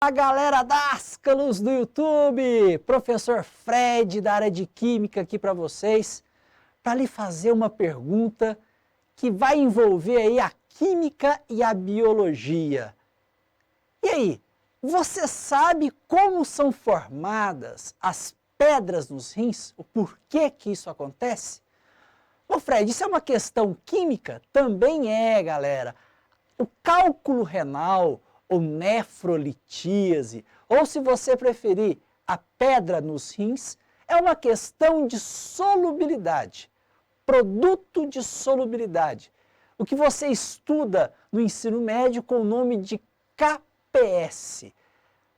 A galera Dascalos do YouTube, professor Fred da área de Química aqui para vocês, para lhe fazer uma pergunta que vai envolver aí a Química e a Biologia. E aí, você sabe como são formadas as pedras nos rins? O porquê que isso acontece? Bom, Fred, isso é uma questão química? Também é, galera. O cálculo renal, ou nefrolitíase, ou se você preferir, a pedra nos rins, é uma questão de solubilidade, produto de solubilidade. O que você estuda no ensino médio com o nome de KPS.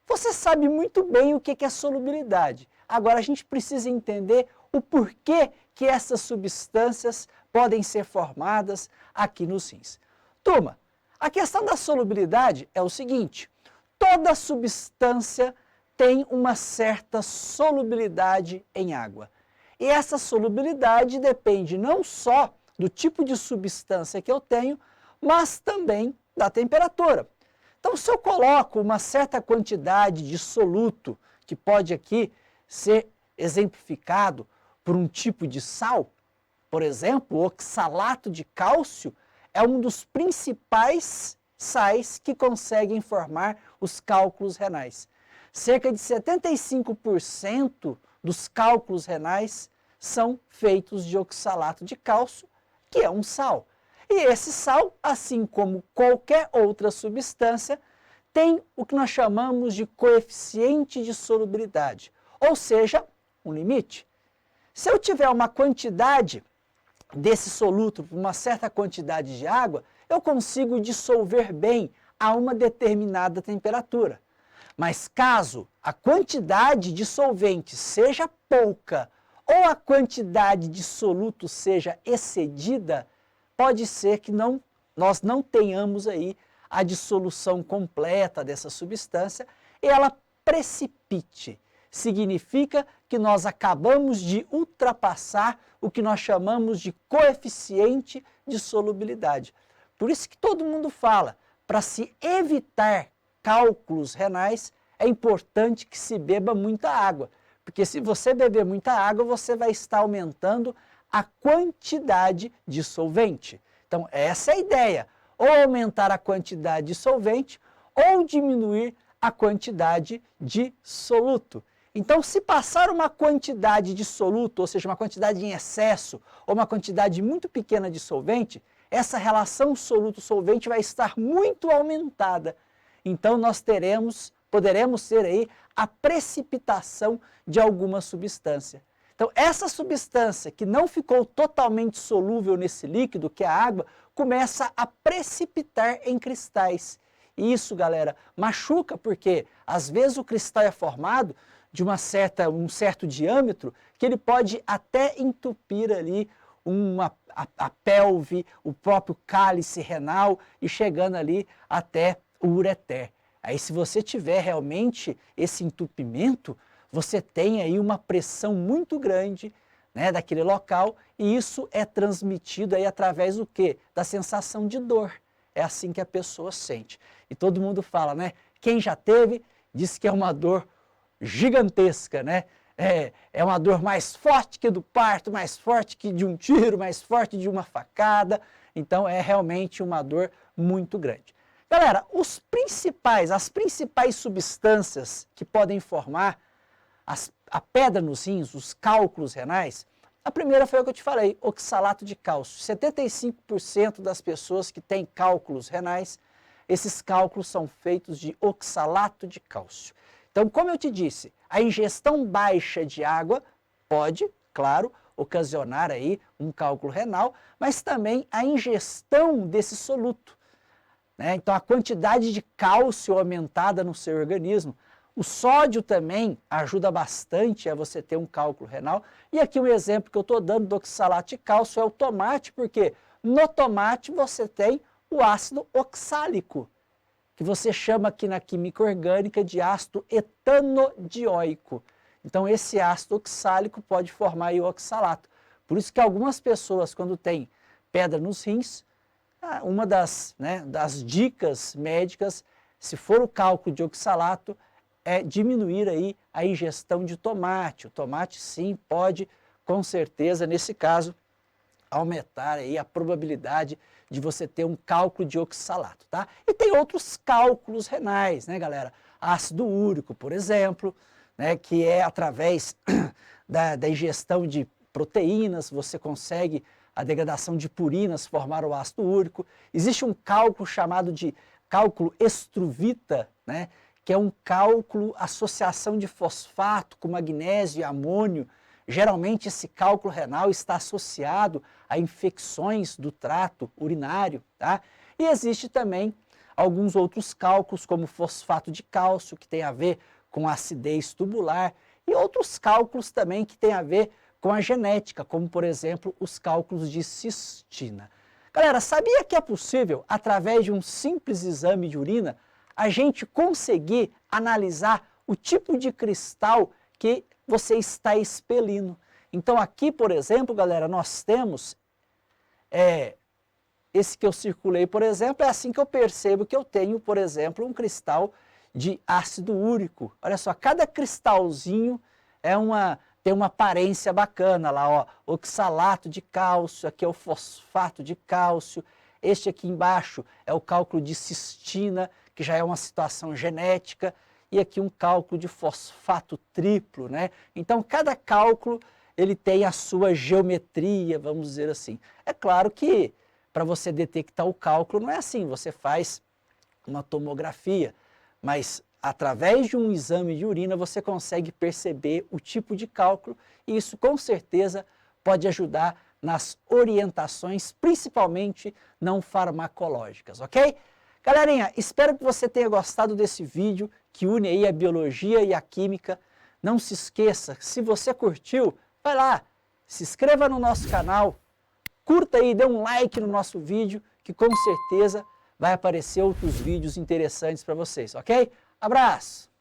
Você sabe muito bem o que é solubilidade. Agora a gente precisa entender o porquê que essas substâncias podem ser formadas aqui nos rins. Turma, a questão da solubilidade é o seguinte: toda substância tem uma certa solubilidade em água. E essa solubilidade depende não só do tipo de substância que eu tenho, mas também da temperatura. Então, se eu coloco uma certa quantidade de soluto, que pode aqui ser exemplificado por um tipo de sal, por exemplo, o oxalato de cálcio, é um dos principais sais que conseguem formar os cálculos renais. Cerca de 75% dos cálculos renais são feitos de oxalato de cálcio, que é um sal. E esse sal, assim como qualquer outra substância, tem o que nós chamamos de coeficiente de solubilidade, ou seja, um limite. Se eu tiver uma quantidade desse soluto por uma certa quantidade de água, eu consigo dissolver bem a uma determinada temperatura. Mas caso a quantidade de solvente seja pouca ou a quantidade de soluto seja excedida, pode ser que nós não tenhamos aí a dissolução completa dessa substância e ela precipite. Significa que nós acabamos de ultrapassar o que nós chamamos de coeficiente de solubilidade. Por isso que todo mundo fala, para se evitar cálculos renais, é importante que se beba muita água. Porque se você beber muita água, você vai estar aumentando a quantidade de solvente. Então, essa é a ideia. Ou aumentar a quantidade de solvente, ou diminuir a quantidade de soluto. Então, se passar uma quantidade de soluto, ou seja, uma quantidade em excesso, ou uma quantidade muito pequena de solvente, essa relação soluto-solvente vai estar muito aumentada. Então, poderemos ter aí a precipitação de alguma substância. Então, essa substância que não ficou totalmente solúvel nesse líquido, que é a água, começa a precipitar em cristais. E isso, galera, machuca porque às vezes o cristal é formado de um certo diâmetro que ele pode até entupir ali a pelve, o próprio cálice renal e chegando ali até o ureter. Aí se você tiver realmente esse entupimento, você tem aí uma pressão muito grande, né, daquele local, e isso é transmitido aí através do quê? Da sensação de dor. É assim que a pessoa sente. E todo mundo fala, né? Quem já teve, diz que é uma dor gigantesca, né? É uma dor mais forte que do parto, mais forte que de um tiro, mais forte de uma facada. Então é realmente uma dor muito grande. Galera, as principais substâncias que podem formar a pedra nos rins, os cálculos renais, a primeira foi o que eu te falei, oxalato de cálcio. 75% das pessoas que têm cálculos renais, esses cálculos são feitos de oxalato de cálcio. Então, como eu te disse, a ingestão baixa de água pode, claro, ocasionar aí um cálculo renal, mas também a ingestão desse soluto, né? Então, a quantidade de cálcio aumentada no seu organismo. O sódio também ajuda bastante a você ter um cálculo renal. E aqui um exemplo que eu estou dando do oxalato de cálcio é o tomate, porque no tomate você tem o ácido oxálico, que você chama aqui na química orgânica de ácido etanodioico. Então esse ácido oxálico pode formar aí o oxalato. Por isso que algumas pessoas, quando têm pedra nos rins, uma das dicas médicas se for o cálculo de oxalato, é diminuir aí a ingestão de tomate. O tomate sim pode, com certeza, nesse caso, aumentar aí a probabilidade de você ter um cálculo de oxalato, tá? E tem outros cálculos renais, né, galera? Ácido úrico, por exemplo, né, que é através da ingestão de proteínas, você consegue a degradação de purinas formar o ácido úrico. Existe um cálculo chamado de cálculo Struwita, né, que é um cálculo associação de fosfato com magnésio e amônio. Geralmente esse cálculo renal está associado a infecções do trato urinário, tá? E existe também alguns outros cálculos, como fosfato de cálcio, que tem a ver com acidez tubular, e outros cálculos também que tem a ver com a genética, como por exemplo os cálculos de cistina. Galera, sabia que é possível, através de um simples exame de urina, a gente conseguir analisar o tipo de cristal que você está expelindo? Então aqui, por exemplo, galera, nós temos esse que eu circulei, por exemplo, é assim que eu percebo que eu tenho, por exemplo, um cristal de ácido úrico. Olha só, cada cristalzinho tem uma aparência bacana lá, ó, oxalato de cálcio, aqui é o fosfato de cálcio, este aqui embaixo é o cálculo de cistina, que já é uma situação genética, e aqui um cálculo de fosfato triplo, né? Então, cada cálculo, ele tem a sua geometria, vamos dizer assim. É claro que, para você detectar o cálculo, não é assim, você faz uma tomografia, mas através de um exame de urina você consegue perceber o tipo de cálculo e isso com certeza pode ajudar nas orientações, principalmente não farmacológicas, ok? Galerinha, espero que você tenha gostado desse vídeo que une aí a biologia e a química. Não se esqueça, se você curtiu, vai lá, se inscreva no nosso canal, curta aí, dê um like no nosso vídeo, que com certeza vai aparecer outros vídeos interessantes para vocês, ok? Abraço!